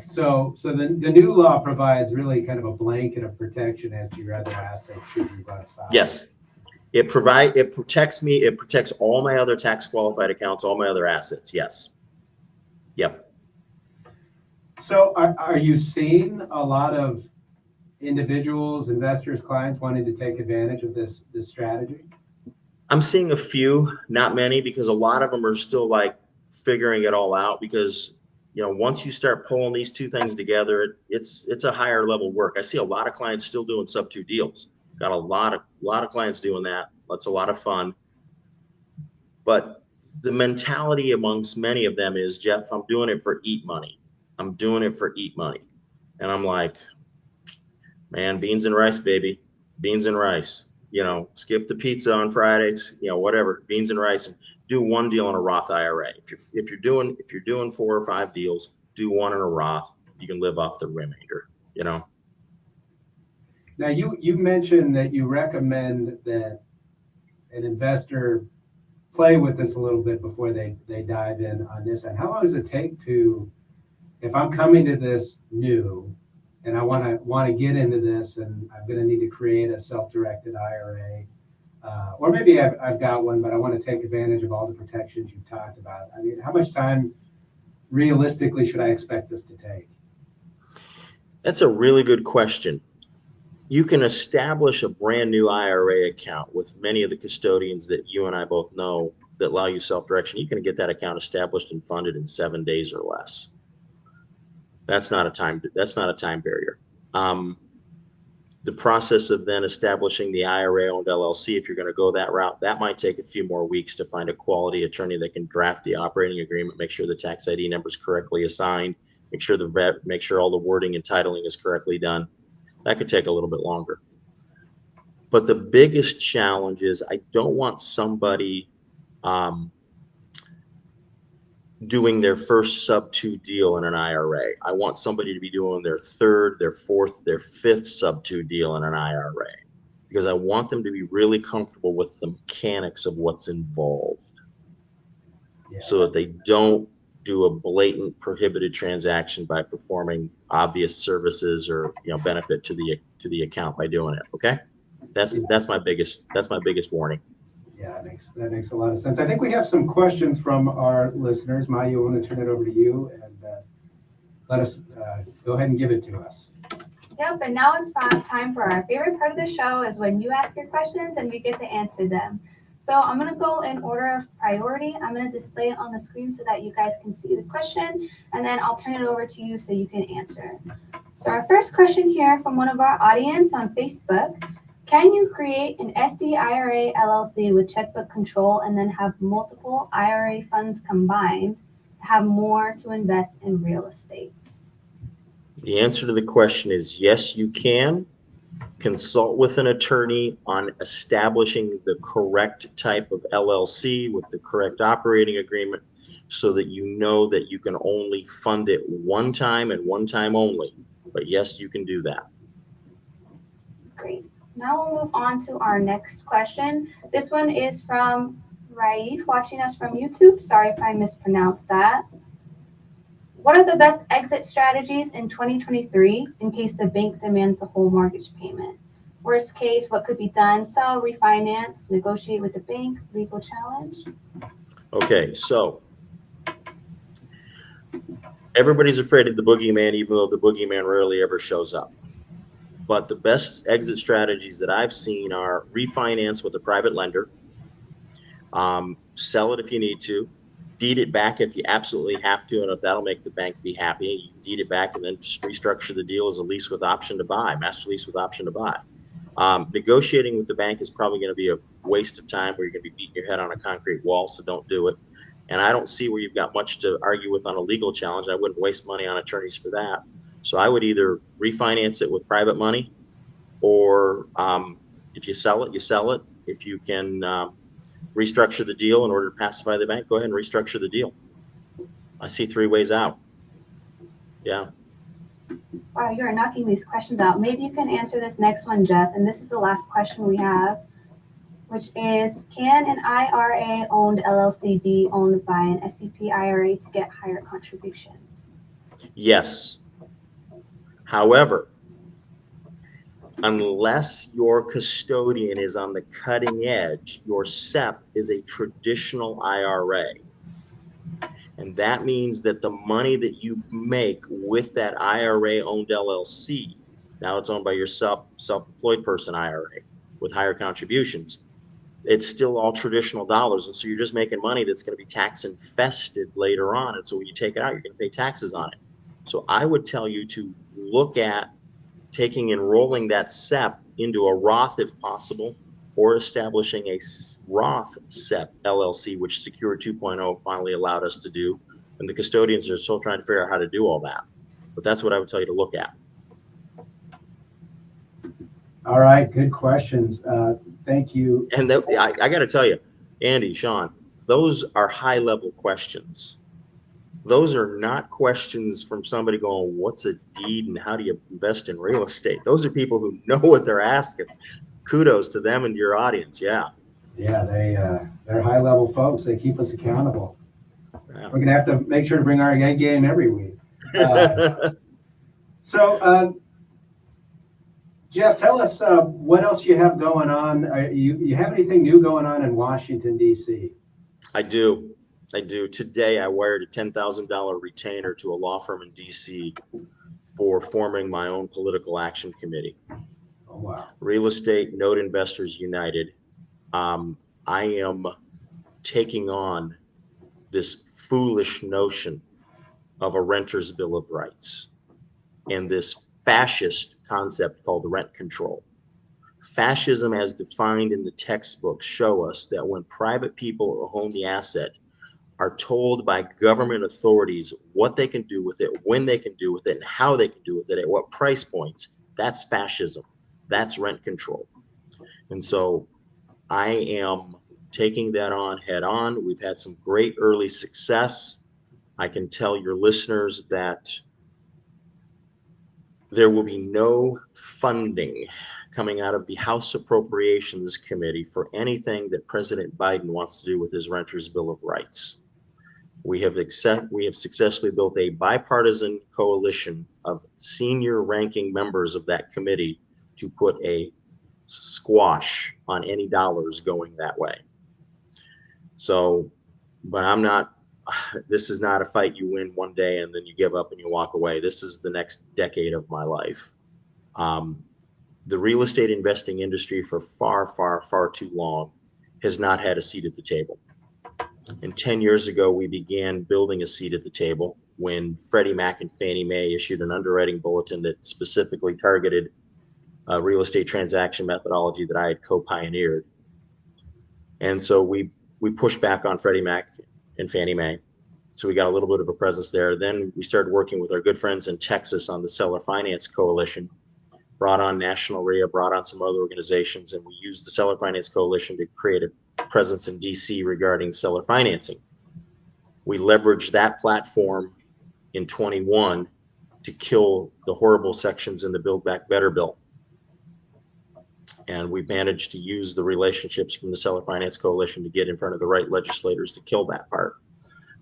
F: So the new law provides really kind of a blanket of protection as to your other assets should you run afoul.
I: Yes, it protects me. It protects all my other tax qualified accounts, all my other assets. Yes. Yep.
F: So are you seeing a lot of individuals, investors, clients wanting to take advantage of this strategy?
I: I'm seeing a few, not many, because a lot of them are still like figuring it all out because, you know, once you start pulling these two things together, it's a higher level work. I see a lot of clients still doing SubTo deals. Got a lot of clients doing that. That's a lot of fun. But the mentality amongst many of them is, Jeff, I'm doing it for eat money. I'm doing it for eat money. And I'm like, man, beans and rice, baby. Beans and rice. You know, skip the pizza on Fridays, you know, whatever, beans and rice, and do one deal in a Roth IRA. If you're doing 4 or 5 deals, do one in a Roth. You can live off the remainder, you know.
F: Now you mentioned that you recommend that an investor play with this a little bit before they dive in on this. And how long does it take to, if I'm coming to this new and I want to get into this and I'm going to need to create a self-directed IRA, or maybe I've got one, but I want to take advantage of all the protections you've talked about. I mean, how much time realistically should I expect this to take?
I: That's a really good question. You can establish a brand new IRA account with many of the custodians that you and I both know that allow you self-direction. You can get that account established and funded in 7 days or less. That's not a time barrier. The process of then establishing the IRA owned LLC, if you're going to go that route, that might take a few more weeks to find a quality attorney that can draft the operating agreement, make sure the tax ID number is correctly assigned, make sure all the wording and titling is correctly done. That could take a little bit longer. But the biggest challenge is I don't want somebody doing their first SubTo deal in an IRA. I want somebody to be doing their 3rd, their 4th, their 5th SubTo deal in an IRA, because I want them to be really comfortable with the mechanics of what's involved, so that they don't do a blatant prohibited transaction by performing obvious services or, you know, benefit to the account by doing it. Okay, that's my biggest warning.
F: Yeah, that makes a lot of sense. I think we have some questions from our listeners. Maya, you want to turn it over to you and let us go ahead and give it to us.
H: Yep, and now it's time for our favorite part of the show, is when you ask your questions and we get to answer them. So I'm going to go in order of priority. I'm going to display it on the screen so that you guys can see the question, and then I'll turn it over to you so you can answer. So our first question here from one of our audience on Facebook: can you create an SD IRA LLC with checkbook control and then have multiple IRA funds combined to have more to invest in real estate?
I: The answer to the question is yes, you can. Consult with an attorney on establishing the correct type of LLC with the correct operating agreement, so that you know that you can only fund it one time and one time only. But yes, you can do that.
H: Great. Now we'll move on to our next question. This one is from Raif, watching us from YouTube. Sorry if I mispronounced that. What are the best exit strategies in 2023 in case the bank demands the whole mortgage payment? Worst case, what could be done? Sell, refinance, negotiate with the bank, legal challenge?
I: Okay, so everybody's afraid of the boogeyman, even though the boogeyman rarely ever shows up. But the best exit strategies that I've seen are refinance with a private lender, sell it if you need to, deed it back if you absolutely have to, and if that'll make the bank be happy, you deed it back and then just restructure the deal as a lease with option to buy, master lease with option to buy. Negotiating with the bank is probably going to be a waste of time where you're going to be beating your head on a concrete wall, so don't do it. And I don't see where you've got much to argue with on a legal challenge. I wouldn't waste money on attorneys for that. So I would either refinance it with private money, or if you sell it, you sell it. If you can restructure the deal in order to pacify the bank, go ahead and restructure the deal. I see 3 ways out. Yeah.
H: Wow, you're knocking these questions out. Maybe you can answer this next one, Jeff. And this is the last question we have, which is, can an IRA-owned LLC be owned by an SEP IRA to get higher contributions?
I: Yes. However, unless your custodian is on the cutting edge, your SEP is a traditional IRA. And that means that the money that you make with that IRA-owned LLC, now it's owned by your self-employed person IRA with higher contributions, it's still all traditional dollars. And so you're just making money that's going to be tax infested later on. And so when you take it out, you're going to pay taxes on it. So I would tell you to look at taking and rolling that SEP into a Roth if possible, or establishing a Roth SEP LLC, which Secure 2.0 finally allowed us to do. And the custodians are still trying to figure out how to do all that. But that's what I would tell you to look at.
F: All right, good questions. Thank you.
I: And I got to tell you, Andy, Sean, those are high-level questions. Those are not questions from somebody going, what's a deed and how do you invest in real estate? Those are people who know what they're asking. Kudos to them and your audience. Yeah.
F: Yeah, they're high level folks. They keep us accountable.
I: Yeah.
F: We're gonna have to make sure to bring our A game every week. So, Jeff, tell us what else you have going on. You have anything new going on in Washington, D.C.?
I: I do. Today, I wired a $10,000 retainer to a law firm in D.C. for forming my own political action committee.
F: Oh, wow.
I: Real Estate Note Investors United. I am taking on this foolish notion of a renter's bill of rights and this fascist concept called rent control. Fascism, as defined in the textbooks, show us that when private people who own the asset are told by government authorities what they can do with it, when they can do with it, and how they can do with it, at what price points, that's fascism. That's rent control. And so I am taking that on head on. We've had some great early success. I can tell your listeners that there will be no funding coming out of the House Appropriations Committee for anything that President Biden wants to do with his Renters' Bill of Rights. We have successfully built a bipartisan coalition of senior ranking members of that committee to put a squash on any dollars going that way. So, but this is not a fight you win one day and then you give up and you walk away. This is the next decade of my life. The real estate investing industry for far, far, far too long has not had a seat at the table. And 10 years ago, we began building a seat at the table when Freddie Mac and Fannie Mae issued an underwriting bulletin that specifically targeted a real estate transaction methodology that I had co-pioneered. And so we pushed back on Freddie Mac and Fannie Mae. So we got a little bit of a presence there. Then we started working with our good friends in Texas on the Seller Finance Coalition, brought on National RIA, brought on some other organizations, and we used the Seller Finance Coalition to create a presence in DC regarding seller financing. We leveraged that platform in 21 to kill the horrible sections in the Build Back Better bill. And we managed to use the relationships from the Seller Finance Coalition to get in front of the right legislators to kill that part.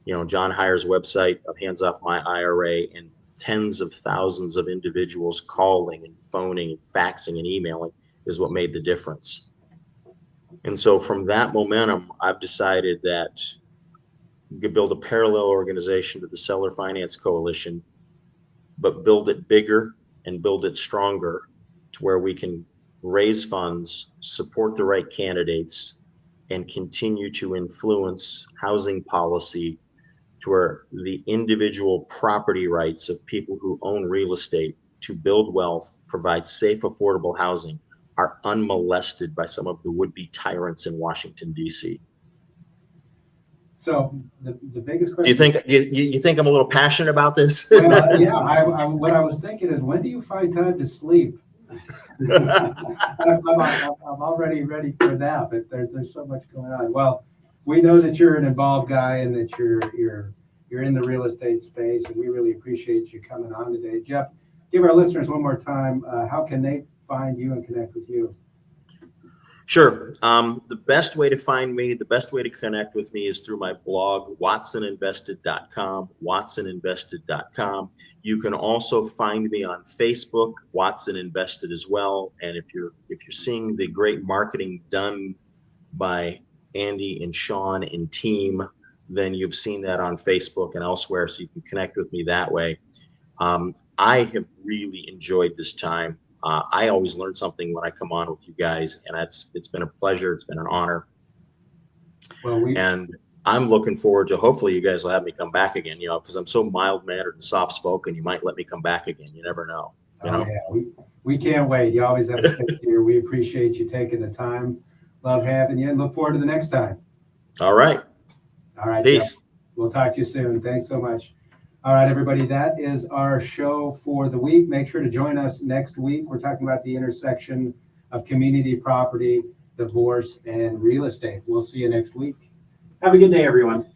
I: You know, John Hyer's website of Hands Off My IRA and tens of thousands of individuals calling and phoning and faxing and emailing is what made the difference. And so from that momentum, I've decided that you could build a parallel organization to the Seller Finance Coalition, but build it bigger and build it stronger to where we can raise funds, support the right candidates, and continue to influence housing policy to where the individual property rights of people who own real estate to build wealth, provide safe, affordable housing are unmolested by some of the would-be tyrants in Washington, D.C.
F: So the biggest
I: Do you
F: question.
I: think you think I'm a little passionate about this?
F: Well, yeah, what I was thinking is, when do you find time to sleep? I'm already ready for a nap, but there's so much going on. Well, we know that you're an involved guy and that you're in the real estate space, and we really appreciate you coming on today. Jeff, give our listeners one more time, how can they find you and connect with you?
I: Sure. The best way to find me, the best way to connect with me is through my blog, watsoninvested.com, watsoninvested.com. You can also find me on Facebook, Watson Invested as well. And if you're seeing the great marketing done by Andy and Sean and team, then you've seen that on Facebook and elsewhere, so you can connect with me that way. I have really enjoyed this time. I always learn something when I come on with you guys, and it's been a pleasure. It's been an honor.
F: Well,
I: and I'm looking forward to, hopefully you guys will have me come back again, because I'm so mild-mannered and soft-spoken. You might let me come back again. You never know.
F: Yeah, we can't wait. You always have a space here. We appreciate you taking the time. Love having you, and look forward to the next time.
I: All right. Peace.
F: Jeff. We'll talk to you soon. Thanks so much. All right, everybody, that is our show for the week. Make sure to join us next week. We're talking about the intersection of community property, divorce, and real estate. We'll see you next week.
G: Have a good day, everyone.